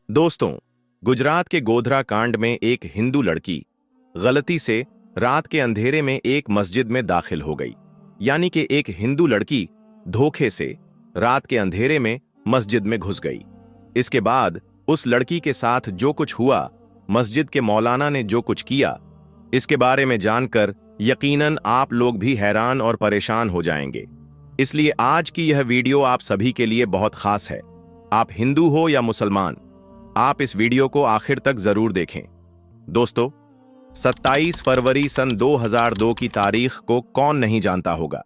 दोस्तों, गुजरात के गोधरा कांड में एक हिंदू लड़की गलती से रात के अंधेरे में एक मस्जिद में दाखिल हो गई। यानी कि एक हिंदू लड़की धोखे से रात के अंधेरे में मस्जिद में घुस गई। इसके बाद उस लड़की के साथ जो कुछ हुआ, मस्जिद के मौलाना ने जो कुछ किया, इसके बारे में जानकर यकीनन आप लोग भी हैरान और परेशान हो जाएंगे। इसलिए आज की यह वीडियो आप सभी के लिए बहुत खास है। आप हिंदू हो या मुसलमान, आप इस वीडियो को आखिर तक जरूर देखें। दोस्तों, 27 फरवरी सन 2002 की तारीख को कौन नहीं जानता होगा,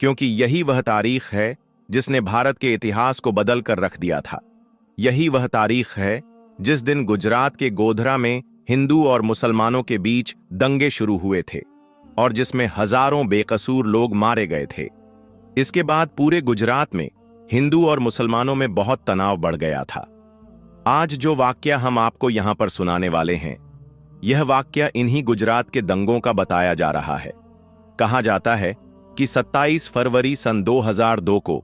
क्योंकि यही वह तारीख है जिसने भारत के इतिहास को बदल कर रख दिया था। यही वह तारीख है जिस दिन गुजरात के गोधरा में हिंदू और मुसलमानों के बीच दंगे शुरू हुए थे और जिसमें हजारों बेकसूर लोग मारे गए थे। इसके बाद पूरे गुजरात में हिंदू और मुसलमानों में बहुत तनाव बढ़ गया था। आज जो वाकया हम आपको यहां पर सुनाने वाले हैं, यह वाकया इन्हीं गुजरात के दंगों का बताया जा रहा है। कहा जाता है कि 27 फरवरी सन 2002 को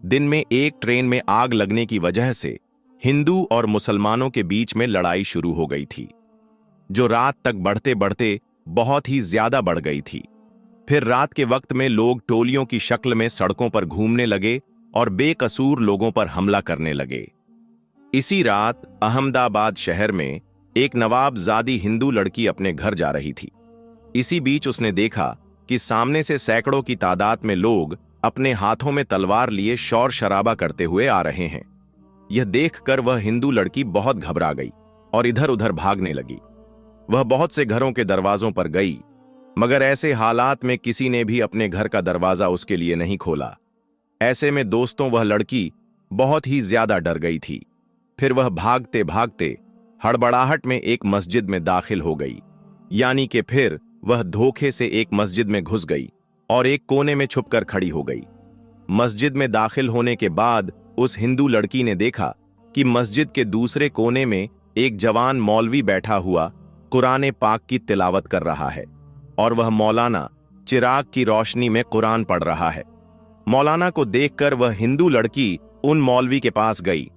दिन में एक ट्रेन में आग लगने की वजह से हिंदू और मुसलमानों के बीच में लड़ाई शुरू हो गई थी, जो रात तक बढ़ते बढ़ते बहुत ही ज्यादा बढ़ गई थी। फिर रात के वक्त में लोग टोलियों की शक्ल में सड़कों पर घूमने लगे और बेकसूर लोगों पर हमला करने लगे। इसी रात अहमदाबाद शहर में एक नवाबजादी हिंदू लड़की अपने घर जा रही थी। इसी बीच उसने देखा कि सामने से सैकड़ों की तादाद में लोग अपने हाथों में तलवार लिए शोर शराबा करते हुए आ रहे हैं। यह देखकर वह हिंदू लड़की बहुत घबरा गई और इधर उधर भागने लगी। वह बहुत से घरों के दरवाजों पर गई, मगर ऐसे हालात में किसी ने भी अपने घर का दरवाजा उसके लिए नहीं खोला। ऐसे में दोस्तों, वह लड़की बहुत ही ज्यादा डर गई थी। फिर वह भागते भागते हड़बड़ाहट में एक मस्जिद में दाखिल हो गई। यानी कि फिर वह धोखे से एक मस्जिद में घुस गई और एक कोने में छुपकर खड़ी हो गई। मस्जिद में दाखिल होने के बाद उस हिंदू लड़की ने देखा कि मस्जिद के दूसरे कोने में एक जवान मौलवी बैठा हुआ कुरान पाक की तिलावत कर रहा है और वह मौलाना चिराग की रोशनी में कुरान पढ़ रहा है। मौलाना को देखकर वह हिंदू लड़की उन मौलवी के पास गई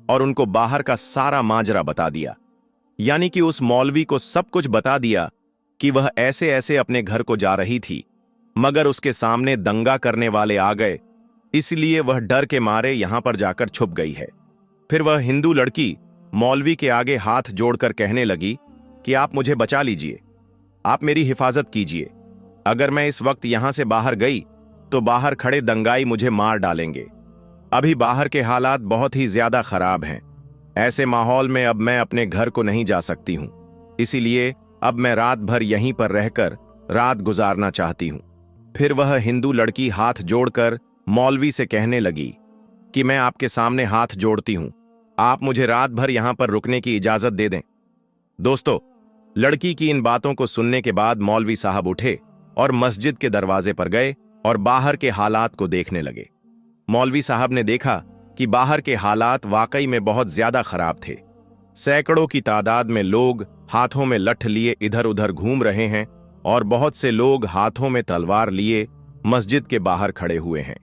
और उनको बाहर का सारा माजरा बता दिया। यानी कि उस मौलवी को सब कुछ बता दिया कि वह ऐसे ऐसे अपने घर को जा रही थी, मगर उसके सामने दंगा करने वाले आ गए, इसलिए वह डर के मारे यहां पर जाकर छुप गई है। फिर वह हिंदू लड़की मौलवी के आगे हाथ जोड़कर कहने लगी कि आप मुझे बचा लीजिए, आप मेरी हिफाजत कीजिए। अगर मैं इस वक्त यहां से बाहर गई तो बाहर खड़े दंगाई मुझे मार डालेंगे। अभी बाहर के हालात बहुत ही ज्यादा खराब हैं। ऐसे माहौल में अब मैं अपने घर को नहीं जा सकती हूं, इसीलिए अब मैं रात भर यहीं पर रहकर रात गुजारना चाहती हूं। फिर वह हिंदू लड़की हाथ जोड़कर मौलवी से कहने लगी कि मैं आपके सामने हाथ जोड़ती हूं, आप मुझे रात भर यहां पर रुकने की इजाजत दे दें। दोस्तों, लड़की की इन बातों को सुनने के बाद मौलवी साहब उठे और मस्जिद के दरवाजे पर गए और बाहर के हालात को देखने लगे। मौलवी साहब ने देखा कि बाहर के हालात वाकई में बहुत ज्यादा खराब थे। सैकड़ों की तादाद में लोग हाथों में लठ लिए इधर उधर घूम रहे हैं और बहुत से लोग हाथों में तलवार लिए मस्जिद के बाहर खड़े हुए हैं।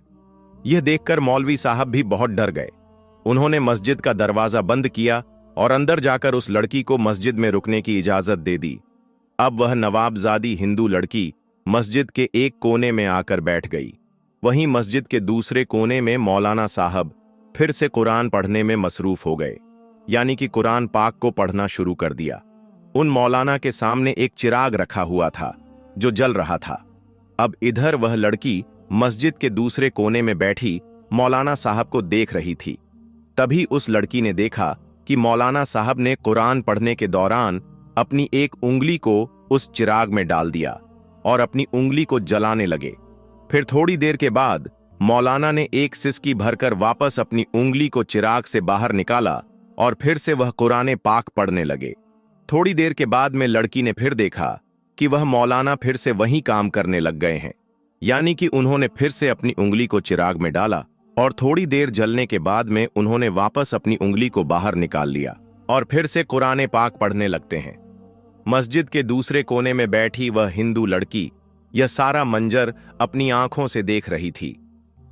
यह देखकर मौलवी साहब भी बहुत डर गए। उन्होंने मस्जिद का दरवाजा बंद किया और अंदर जाकर उस लड़की को मस्जिद में रुकने की इजाजत दे दी। अब वह नवाबजादी हिंदू लड़की मस्जिद के एक कोने में आकर बैठ गई। वहीं मस्जिद के दूसरे कोने में मौलाना साहब फिर से कुरान पढ़ने में मसरूफ हो गए, यानी कि कुरान पाक को पढ़ना शुरू कर दिया। उन मौलाना के सामने एक चिराग रखा हुआ था जो जल रहा था। अब इधर वह लड़की मस्जिद के दूसरे कोने में बैठी मौलाना साहब को देख रही थी। तभी उस लड़की ने देखा कि मौलाना साहब ने कुरान पढ़ने के दौरान अपनी एक उंगली को उस चिराग में डाल दिया और अपनी उंगली को जलाने लगे। फिर थोड़ी देर के बाद मौलाना ने एक सिसकी भरकर वापस अपनी उंगली को चिराग से बाहर निकाला और फिर से वह कुरान पाक पढ़ने लगे। थोड़ी देर के बाद में लड़की ने फिर देखा कि वह मौलाना फिर से वही काम करने लग गए हैं, यानी कि उन्होंने फिर से अपनी उंगली को चिराग में डाला और थोड़ी देर जलने के बाद में उन्होंने वापस अपनी उंगली को बाहर निकाल लिया और फिर से कुरान पाक पढ़ने लगते हैं। मस्जिद के दूसरे कोने में बैठी वह हिंदू लड़की यह सारा मंजर अपनी आंखों से देख रही थी।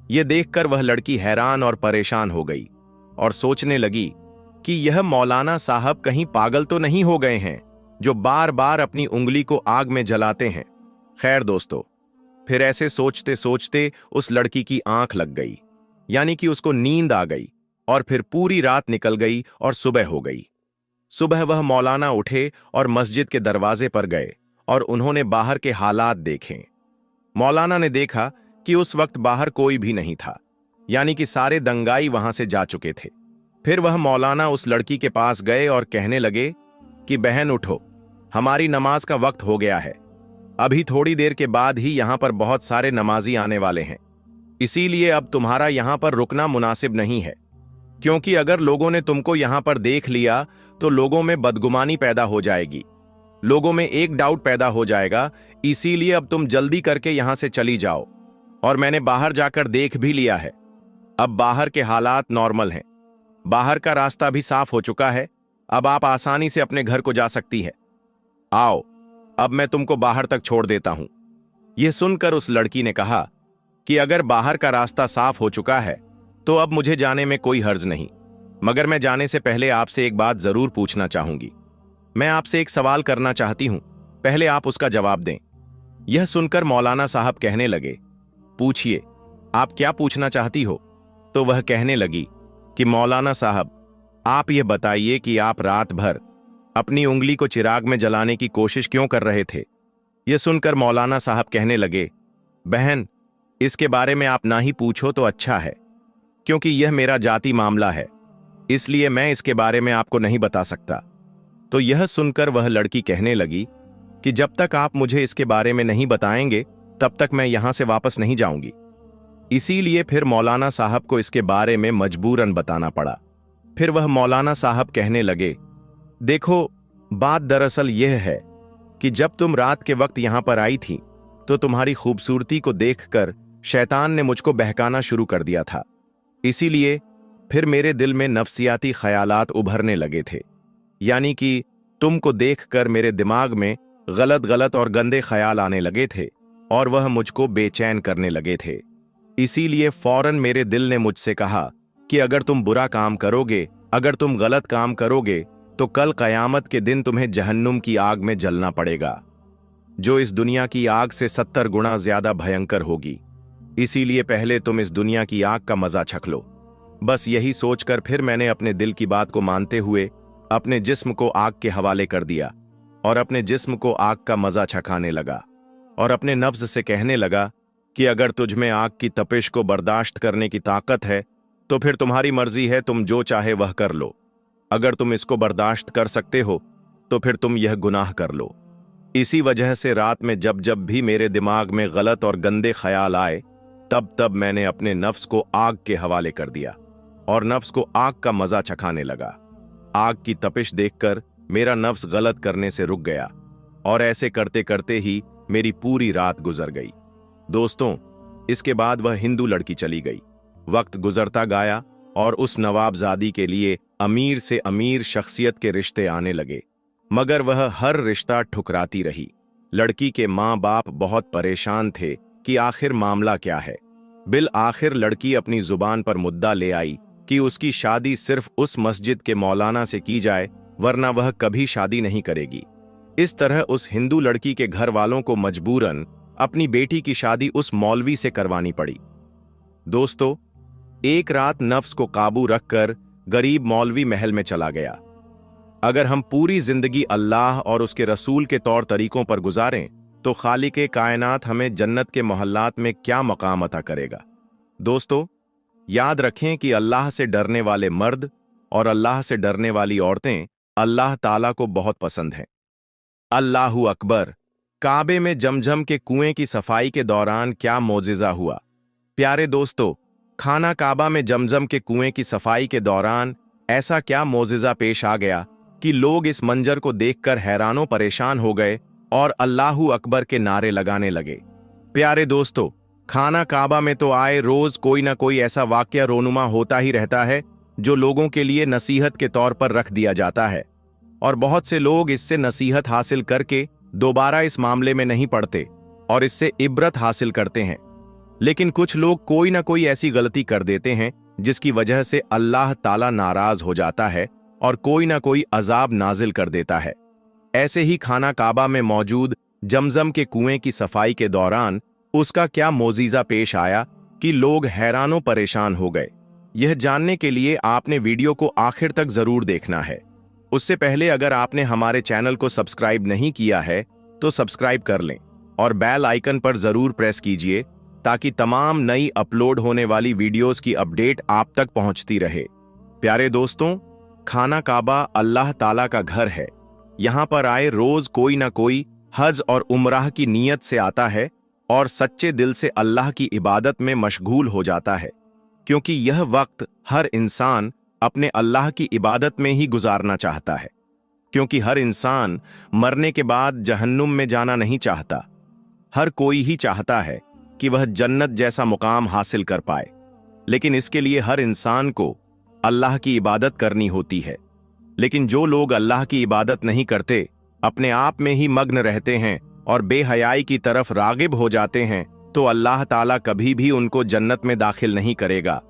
ये देखकर वह लड़की हैरान और परेशान हो गई और सोचने लगी कि यह मौलाना साहब कहीं पागल तो नहीं हो गए हैं जो बार बार अपनी उंगली को आग में जलाते हैं। खैर दोस्तों, फिर ऐसे सोचते सोचते उस लड़की की आंख लग गई, यानी कि उसको नींद आ गई, और फिर पूरी रात निकल गई और सुबह हो गई। सुबह वह मौलाना उठे और मस्जिद के दरवाजे पर गए और उन्होंने बाहर के हालात देखे। मौलाना ने देखा कि उस वक्त बाहर कोई भी नहीं था, यानी कि सारे दंगाई वहां से जा चुके थे। फिर वह मौलाना उस लड़की के पास गए और कहने लगे कि बहन उठो, हमारी नमाज का वक्त हो गया है। अभी थोड़ी देर के बाद ही यहां पर बहुत सारे नमाजी आने वाले हैं, इसीलिए अब तुम्हारा यहां पर रुकना मुनासिब नहीं है, क्योंकि अगर लोगों ने तुमको यहां पर देख लिया तो लोगों में बदगुमानी पैदा हो जाएगी, लोगों में एक डाउट पैदा हो जाएगा। इसीलिए अब तुम जल्दी करके यहां से चली जाओ। और मैंने बाहर जाकर देख भी लिया है, अब बाहर के हालात नॉर्मल हैं, बाहर का रास्ता भी साफ हो चुका है, अब आप आसानी से अपने घर को जा सकती है। आओ, अब मैं तुमको बाहर तक छोड़ देता हूं। यह सुनकर उस लड़की ने कहा कि अगर बाहर का रास्ता साफ हो चुका है तो अब मुझे जाने में कोई हर्ज नहीं, मगर मैं जाने से पहले आपसे एक बात जरूर पूछना चाहूंगी। मैं आपसे एक सवाल करना चाहती हूं, पहले आप उसका जवाब दें। यह सुनकर मौलाना साहब कहने लगे, पूछिए, आप क्या पूछना चाहती हो? तो वह कहने लगी कि मौलाना साहब, आप यह बताइए कि आप रात भर अपनी उंगली को चिराग में जलाने की कोशिश क्यों कर रहे थे? यह सुनकर मौलाना साहब कहने लगे, बहन, इसके बारे में आप ना ही पूछो तो अच्छा है, क्योंकि यह मेरा जाति मामला है, इसलिए मैं इसके बारे में आपको नहीं बता सकता। तो यह सुनकर वह लड़की कहने लगी कि जब तक आप मुझे इसके बारे में नहीं बताएंगे तब तक मैं यहां से वापस नहीं जाऊंगी। इसीलिए फिर मौलाना साहब को इसके बारे में मजबूरन बताना पड़ा। फिर वह मौलाना साहब कहने लगे, देखो, बात दरअसल यह है कि जब तुम रात के वक्त यहां पर आई थी तो तुम्हारी खूबसूरती को देखकर शैतान ने मुझको बहकाना शुरू कर दिया था, इसीलिए फिर मेरे दिल में नफ्सियाती ख्यालात उभरने लगे थे, यानी कि तुमको देखकर मेरे दिमाग में गलत गलत और गंदे ख्याल आने लगे थे और वह मुझको बेचैन करने लगे थे। इसीलिए फौरन मेरे दिल ने मुझसे कहा कि अगर तुम बुरा काम करोगे, अगर तुम गलत काम करोगे तो कल कयामत के दिन तुम्हें जहन्नुम की आग में जलना पड़ेगा, जो इस दुनिया की आग से 70 गुना ज्यादा भयंकर होगी। इसीलिए पहले तुम इस दुनिया की आग का मजा चख लो। बस यही सोचकर फिर मैंने अपने दिल की बात को मानते हुए अपने जिस्म को आग के हवाले कर दिया और अपने जिस्म को आग का मजा चखाने लगा और अपने नफ्स से कहने लगा कि अगर तुझ में आग की तपिश को बर्दाश्त करने की ताकत है तो फिर तुम्हारी मर्जी है, तुम जो चाहे वह कर लो। अगर तुम इसको बर्दाश्त कर सकते हो तो फिर तुम यह गुनाह कर लो। इसी वजह से रात में जब जब भी मेरे दिमाग में गलत और गंदे ख्याल आए तब तब मैंने अपने नफ्स को आग के हवाले कर दिया और नफ्स को आग का मजा चखाने लगा। आग की तपिश देखकर मेरा नफ्स गलत करने से रुक गया और ऐसे करते करते ही मेरी पूरी रात गुजर गई। दोस्तों, इसके बाद वह हिंदू लड़की चली गई। वक्त गुजरता गया और उस नवाबजादी के लिए अमीर से अमीर शख्सियत के रिश्ते आने लगे, मगर वह हर रिश्ता ठुकराती रही। लड़की के माँ बाप बहुत परेशान थे कि आखिर मामला क्या है। बिल आखिर लड़की अपनी जुबान पर मुद्दा ले आई कि उसकी शादी सिर्फ उस मस्जिद के मौलाना से की जाए, वरना वह कभी शादी नहीं करेगी। इस तरह उस हिंदू लड़की के घर वालों को मजबूरन अपनी बेटी की शादी उस मौलवी से करवानी पड़ी। दोस्तों, एक रात नफ्स को काबू रखकर गरीब मौलवी महल में चला गया। अगर हम पूरी जिंदगी अल्लाह और उसके रसूल के तौर तरीकों पर गुजारें तो खालिक कायनात हमें जन्नत के मोहल्लात में क्या मकाम अता करेगा। दोस्तों, याद रखें कि अल्लाह से डरने वाले मर्द और अल्लाह से डरने वाली औरतें अल्लाह ताला को बहुत पसंद हैं। अल्लाहु अकबर। काबे में जमजम के कुएं की सफाई के दौरान क्या मोजिज़ा हुआ। प्यारे दोस्तों, खाना काबा में जमजम के कुएं की सफाई के दौरान ऐसा क्या मोजिज़ा पेश आ गया कि लोग इस मंजर को देखकर हैरानों परेशान हो गए और अल्लाहु अकबर के नारे लगाने लगे। प्यारे दोस्तों, खाना काबा में तो आए रोज कोई ना कोई ऐसा वाकया रोनुमा होता ही रहता है जो लोगों के लिए नसीहत के तौर पर रख दिया जाता है, और बहुत से लोग इससे नसीहत हासिल करके दोबारा इस मामले में नहीं पड़ते और इससे इबरत हासिल करते हैं। लेकिन कुछ लोग कोई ना कोई ऐसी गलती कर देते हैं जिसकी वजह से अल्लाह ताला नाराज हो जाता है और कोई ना कोई अजाब नाजिल कर देता है। ऐसे ही खाना काबा में मौजूद जमजम के कुएं की सफाई के दौरान उसका क्या मोजीजा पेश आया कि लोग हैरानों परेशान हो गए। यह जानने के लिए आपने वीडियो को आखिर तक जरूर देखना है। उससे पहले अगर आपने हमारे चैनल को सब्सक्राइब नहीं किया है तो सब्सक्राइब कर लें और बेल आइकन पर जरूर प्रेस कीजिए ताकि तमाम नई अपलोड होने वाली वीडियोस की अपडेट आप तक पहुंचती रहे। प्यारे दोस्तों, खाना काबा अल्लाह ताला का घर है। यहाँ पर आए रोज कोई ना कोई हज और उमराह की नीयत से आता है और सच्चे दिल से अल्लाह की इबादत में मशगूल हो जाता है, क्योंकि यह वक्त हर इंसान अपने अल्लाह की इबादत में ही गुजारना चाहता है। क्योंकि हर इंसान मरने के बाद जहन्नुम में जाना नहीं चाहता। हर कोई ही चाहता है कि वह जन्नत जैसा मुकाम हासिल कर पाए, लेकिन इसके लिए हर इंसान को अल्लाह की इबादत करनी होती है। लेकिन जो लोग अल्लाह की इबादत नहीं करते, अपने आप में ही मग्न रहते हैं और बेहयाई की तरफ रागिब हो जाते हैं, तो अल्लाह ताला कभी भी उनको जन्नत में दाखिल नहीं करेगा।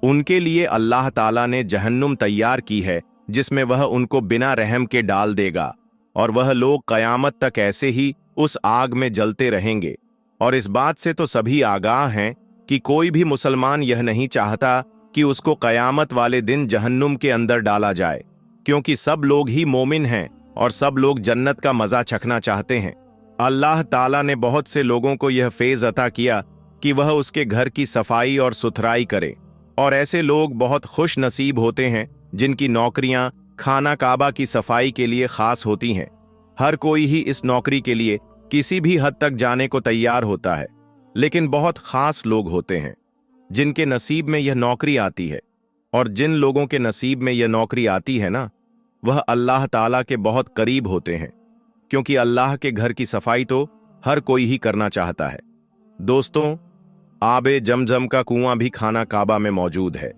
उनके लिए अल्लाह ताला ने जहन्नुम तैयार की है जिसमें वह उनको बिना रहम के डाल देगा और वह लोग कयामत तक ऐसे ही उस आग में जलते रहेंगे। और इस बात से तो सभी आगाह हैं कि कोई भी मुसलमान यह नहीं चाहता कि उसको कयामत वाले दिन जहन्नुम के अंदर डाला जाए, क्योंकि सब लोग ही मोमिन हैं और सब लोग जन्नत का मजा चखना चाहते हैं। अल्लाह ताला ने बहुत से लोगों को यह फेज अता किया कि वह उसके घर की सफाई और सुथराई करे, और ऐसे लोग बहुत खुश नसीब होते हैं जिनकी नौकरियां खाना काबा की सफाई के लिए खास होती हैं। हर कोई ही इस नौकरी के लिए किसी भी हद तक जाने को तैयार होता है, लेकिन बहुत खास लोग होते हैं जिनके नसीब में यह नौकरी आती है। और जिन लोगों के नसीब में यह नौकरी आती है ना, वह अल्लाह ताला के बहुत करीब होते हैं, क्योंकि अल्लाह के घर की सफाई तो हर कोई ही करना चाहता है। दोस्तों, आबे जमजम का कुआं भी खाना काबा में मौजूद है।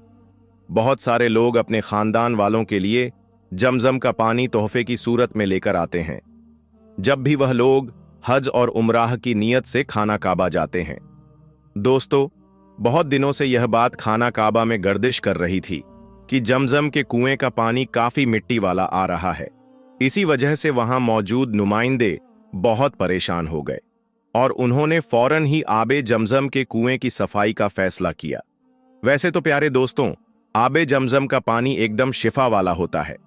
बहुत सारे लोग अपने खानदान वालों के लिए जमजम का पानी तोहफे की सूरत में लेकर आते हैं जब भी वह लोग हज और उमराह की नीयत से खाना काबा जाते हैं। दोस्तों, बहुत दिनों से यह बात खाना काबा में गर्दिश कर रही थी कि जमजम के कुएं का पानी काफी मिट्टी वाला आ रहा है। इसी वजह से वहां मौजूद नुमाइंदे बहुत परेशान हो गए और उन्होंने फौरन ही आबे जमजम के कुएं की सफाई का फैसला किया। वैसे तो प्यारे दोस्तों, आबे जमजम का पानी एकदम शिफा वाला होता है,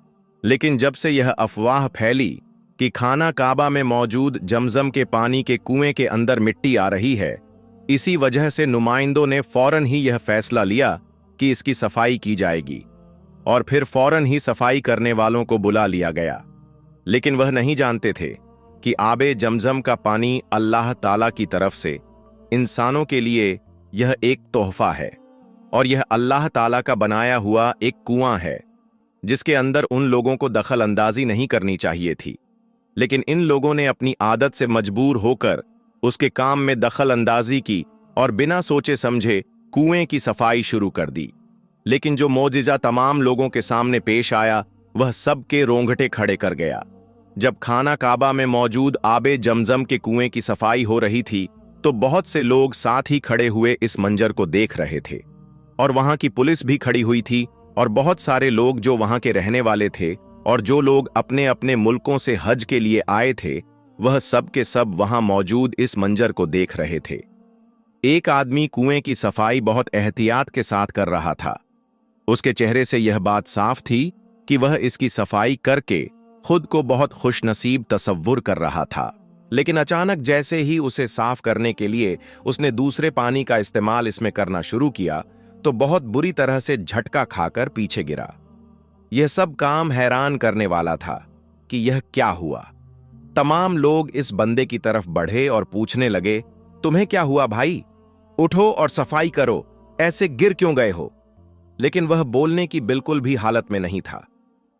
लेकिन जब से यह अफवाह फैली कि खाना काबा में मौजूद जमजम के पानी के कुएं के अंदर मिट्टी आ रही है, इसी वजह से नुमाइंदों ने फौरन ही यह फैसला लिया कि इसकी सफाई की जाएगी, और फिर फौरन ही सफाई करने वालों को बुला लिया गया। लेकिन वह नहीं जानते थे कि आबे जमजम का पानी अल्लाह ताला की तरफ से इंसानों के लिए यह एक तोहफा है, और यह अल्लाह ताला का बनाया हुआ एक कुआं है जिसके अंदर उन लोगों को दखल अंदाजी नहीं करनी चाहिए थी। लेकिन इन लोगों ने अपनी आदत से मजबूर होकर उसके काम में दखल अंदाजी की और बिना सोचे समझे कुएं की सफाई शुरू कर दी। लेकिन जो मोजिजा तमाम लोगों के सामने पेश आया, वह सबके रोंगटे खड़े कर गया। जब खाना काबा में मौजूद आबे जमजम के कुएं की सफाई हो रही थी, तो बहुत से लोग साथ ही खड़े हुए इस मंजर को देख रहे थे, और वहां की पुलिस भी खड़ी हुई थी, और बहुत सारे लोग जो वहां के रहने वाले थे और जो लोग अपने अपने मुल्कों से हज के लिए आए थे, वह सब के सब वहां मौजूद इस मंजर को देख रहे थे। एक आदमी कुएं की सफाई बहुत एहतियात के साथ कर रहा था। उसके चेहरे से यह बात साफ थी कि वह इसकी सफाई करके खुद को बहुत खुशनसीब तसव्वुर कर रहा था। लेकिन अचानक जैसे ही उसे साफ करने के लिए उसने दूसरे पानी का इस्तेमाल इसमें करना शुरू किया, तो बहुत बुरी तरह से झटका खाकर पीछे गिरा। यह सब काम हैरान करने वाला था कि यह क्या हुआ। तमाम लोग इस बंदे की तरफ बढ़े और पूछने लगे, तुम्हें क्या हुआ भाई? उठो और सफाई करो, ऐसे गिर क्यों गए हो? लेकिन वह बोलने की बिल्कुल भी हालत में नहीं था।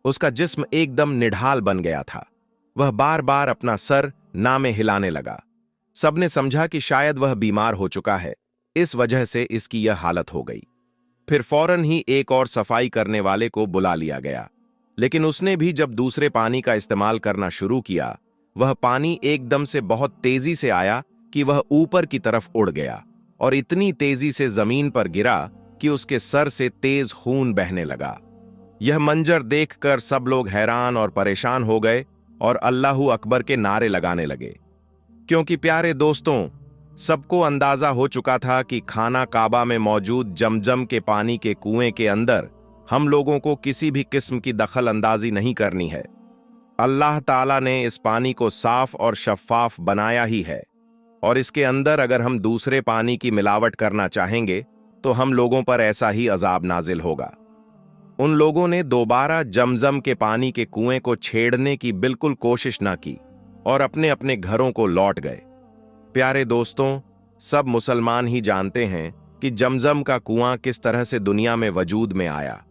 उसका जिस्म एकदम निढाल बन गया था। वह बार बार अपना सर नामे हिलाने लगा। सबने समझा कि शायद वह बीमार हो चुका है, इस वजह से इसकी यह हालत हो गई। फिर फौरन ही एक और सफाई करने वाले को बुला लिया गया, लेकिन उसने भी जब दूसरे पानी का इस्तेमाल करना शुरू किया, वह पानी एकदम से बहुत तेजी से आया कि वह ऊपर की तरफ उड़ गया और इतनी तेजी से जमीन पर गिरा कि उसके सर से तेज खून बहने लगा। यह मंजर देखकर सब लोग हैरान और परेशान हो गए और अल्लाहू अकबर के नारे लगाने लगे, क्योंकि प्यारे दोस्तों, सबको अंदाजा हो चुका था कि खाना काबा में मौजूद जमजम के पानी के कुएं के अंदर हम लोगों को किसी भी किस्म की दखल अंदाजी नहीं करनी है। अल्लाह ताला ने इस पानी को साफ और शफ्फाफ बनाया ही है, और इसके अंदर अगर हम दूसरे पानी की मिलावट करना चाहेंगे तो हम लोगों पर ऐसा ही अजाब नाजिल होगा। उन लोगों ने दोबारा जमजम के पानी के कुएं को छेड़ने की बिल्कुल कोशिश ना की और अपने अपने घरों को लौट गए। प्यारे दोस्तों, सब मुसलमान ही जानते हैं कि जमजम का कुआं किस तरह से दुनिया में वजूद में आया।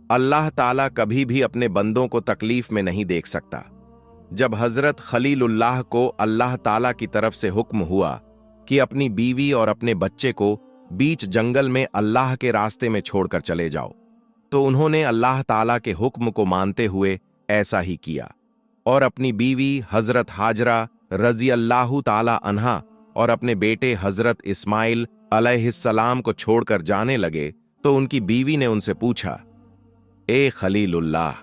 अल्लाह ताला कभी भी अपने बंदों को तकलीफ में नहीं देख सकता। जब हजरत खलीलुल्लाह को अल्लाह ताला की तरफ से हुक्म हुआ कि अपनी बीवी और अपने बच्चे को बीच जंगल में अल्लाह के रास्ते में छोड़कर चले जाओ, तो उन्होंने अल्लाह ताला के हुक्म को मानते हुए ऐसा ही किया और अपनी बीवी हजरत हाजरा रजी अल्लाह ताला अन्हा और अपने बेटे हजरत इस्माइल अलैहिस्सलाम को छोड़कर जाने लगे। तो उनकी बीवी ने उनसे पूछा, ए खलीलुल्लाह,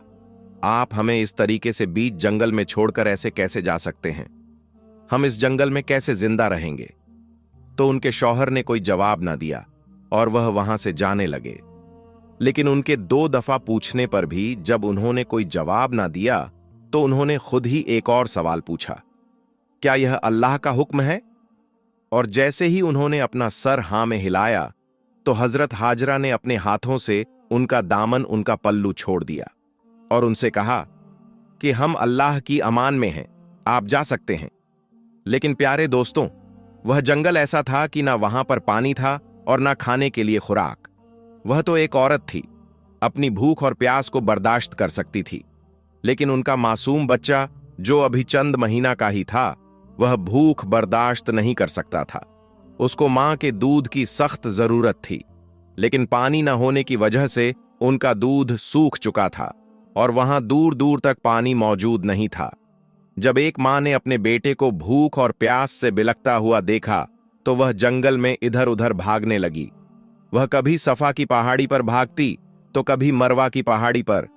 आप हमें इस तरीके से बीच जंगल में छोड़कर ऐसे कैसे जा सकते हैं? हम इस जंगल में कैसे जिंदा रहेंगे? तो उनके शौहर ने कोई जवाब ना दिया और वह वहां से जाने लगे। लेकिन उनके 2 दफा पूछने पर भी जब उन्होंने कोई जवाब ना दिया तो उन्होंने खुद ही एक और सवाल पूछा, क्या यह अल्लाह का हुक्म है? और जैसे ही उन्होंने अपना सर हां में हिलाया तो हजरत हाजरा ने अपने हाथों से उनका दामन, उनका पल्लू छोड़ दिया और उनसे कहा कि हम अल्लाह की अमान में हैं, आप जा सकते हैं। लेकिन प्यारे दोस्तों, वह जंगल ऐसा था कि ना वहां पर पानी था और ना खाने के लिए खुराक। वह तो एक औरत थी, अपनी भूख और प्यास को बर्दाश्त कर सकती थी, लेकिन उनका मासूम बच्चा जो अभी चंद महीना का ही था, वह भूख बर्दाश्त नहीं कर सकता था। उसको मां के दूध की सख्त जरूरत थी, लेकिन पानी न होने की वजह से उनका दूध सूख चुका था और वहां दूर दूर तक पानी मौजूद नहीं था। जब एक मां ने अपने बेटे को भूख और प्यास से बिलखता हुआ देखा तो वह जंगल में इधर उधर भागने लगी। वह कभी सफा की पहाड़ी पर भागती तो कभी मरवा की पहाड़ी पर,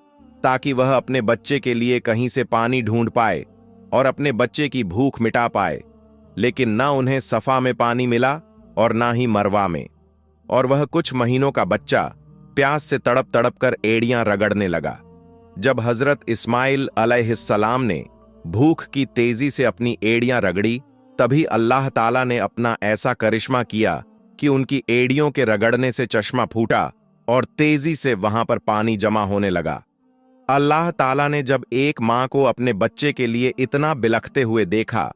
ताकि वह अपने बच्चे के लिए कहीं से पानी ढूंढ पाए और अपने बच्चे की भूख मिटा पाए। लेकिन ना उन्हें सफा में पानी मिला और ना ही मरवा में, और वह कुछ महीनों का बच्चा प्यास से तड़प तड़प कर एड़ियां रगड़ने लगा। जब हजरत इस्माइल अलैहिस्सलाम ने भूख की तेजी से अपनी एड़ियां रगड़ी, तभी अल्लाह ताला ने अपना ऐसा करिश्मा किया कि उनकी एड़ियों के रगड़ने से चश्मा फूटा और तेजी से वहां पर पानी जमा होने लगा। अल्लाह ताला ने जब एक मां को अपने बच्चे के लिए इतना बिलखते हुए देखा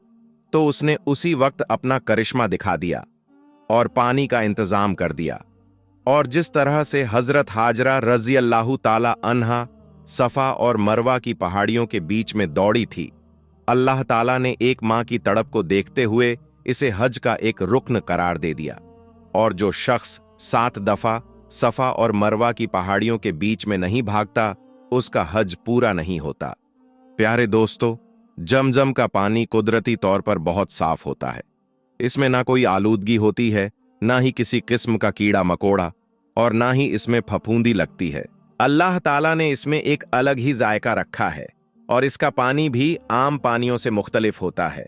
तो उसने उसी वक्त अपना करिश्मा दिखा दिया और पानी का इंतजाम कर दिया। और जिस तरह से हजरत हाजरा रजी अल्लाह ताला अन्हा सफा और मरवा की पहाड़ियों के बीच में दौड़ी थी, अल्लाह ताला ने एक मां की तड़प को देखते हुए इसे हज का एक रुक्न करार दे दिया। और जो शख्स 7 दफा सफा और मरवा की पहाड़ियों के बीच में नहीं भागता, उसका हज पूरा नहीं होता। प्यारे दोस्तों, जमजम का पानी कुदरती तौर पर बहुत साफ होता है। इसमें ना कोई आलूदगी होती है, ना ही किसी किस्म का कीड़ा मकोड़ा, और ना ही इसमें फफूंदी लगती है। अल्लाह ताला ने इसमें एक अलग ही जायका रखा है और इसका पानी भी आम पानियों से मुख्तलिफ होता है।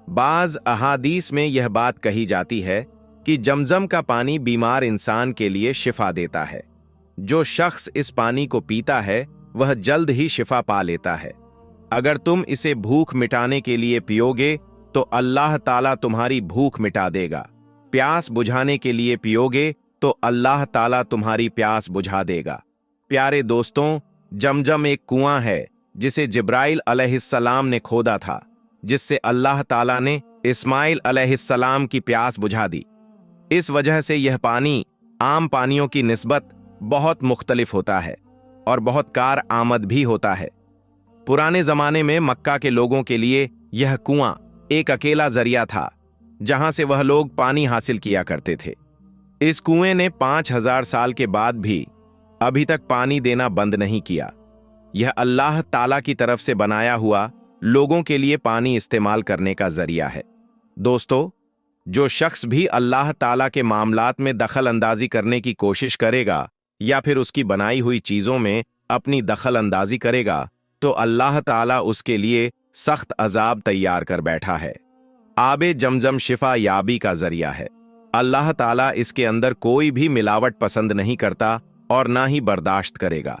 बाज अहादीस में यह बात कही जाती है कि जमजम का पानी बीमार इंसान के लिए शिफा देता है। जो शख्स इस पानी को पीता है वह जल्द ही शिफा पा लेता है। अगर तुम इसे भूख मिटाने के लिए पियोगे तो अल्लाह ताला तुम्हारी भूख मिटा देगा। प्यास बुझाने के लिए पियोगे तो अल्लाह ताला तुम्हारी प्यास बुझा देगा। प्यारे दोस्तों, जमजम एक कुआं है जिसे जिब्राइल अलैहिस्सलाम ने खोदा था, जिससे अल्लाह ताला ने इस्माइल अलैहिस्सलाम की प्यास बुझा दी। इस वजह से यह पानी आम पानियों की निस्बत बहुत मुख्तलिफ होता है और बहुत कार आमद भी होता है। पुराने जमाने में मक्का के लोगों के लिए यह कुआं एक अकेला जरिया था जहां से वह लोग पानी हासिल किया करते थे। इस कुएं ने 5000 साल के बाद भी अभी तक पानी देना बंद नहीं किया। यह अल्लाह ताला की तरफ से बनाया हुआ लोगों के लिए पानी इस्तेमाल करने का जरिया है। दोस्तों, जो शख्स भी अल्लाह ताला के मामलात में दखल अंदाजी करने की कोशिश करेगा या फिर उसकी बनाई हुई चीजों में अपनी दखल अंदाजी करेगा, तो अल्लाह ताला उसके लिए सख्त अजाब तैयार कर बैठा है। आबे जमजम शिफा याबी का जरिया है। अल्लाह ताला इसके अंदर कोई भी मिलावट पसंद नहीं करता और ना ही बर्दाश्त करेगा।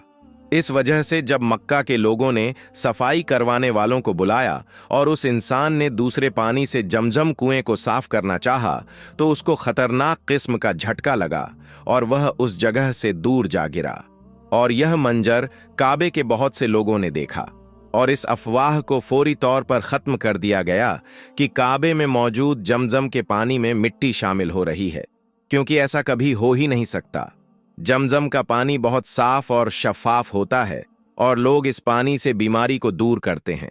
इस वजह से जब मक्का के लोगों ने सफाई करवाने वालों को बुलाया और उस इंसान ने दूसरे पानी से जमजम कुएं को साफ करना चाहा, तो उसको खतरनाक किस्म का झटका लगा और वह उस जगह से दूर जा गिरा। और यह मंजर काबे के बहुत से लोगों ने देखा और इस अफवाह को फौरी तौर पर खत्म कर दिया गया कि काबे में मौजूद जमजम के पानी में मिट्टी शामिल हो रही है, क्योंकि ऐसा कभी हो ही नहीं सकता। जमजम का पानी बहुत साफ और शफाफ होता है और लोग इस पानी से बीमारी को दूर करते हैं।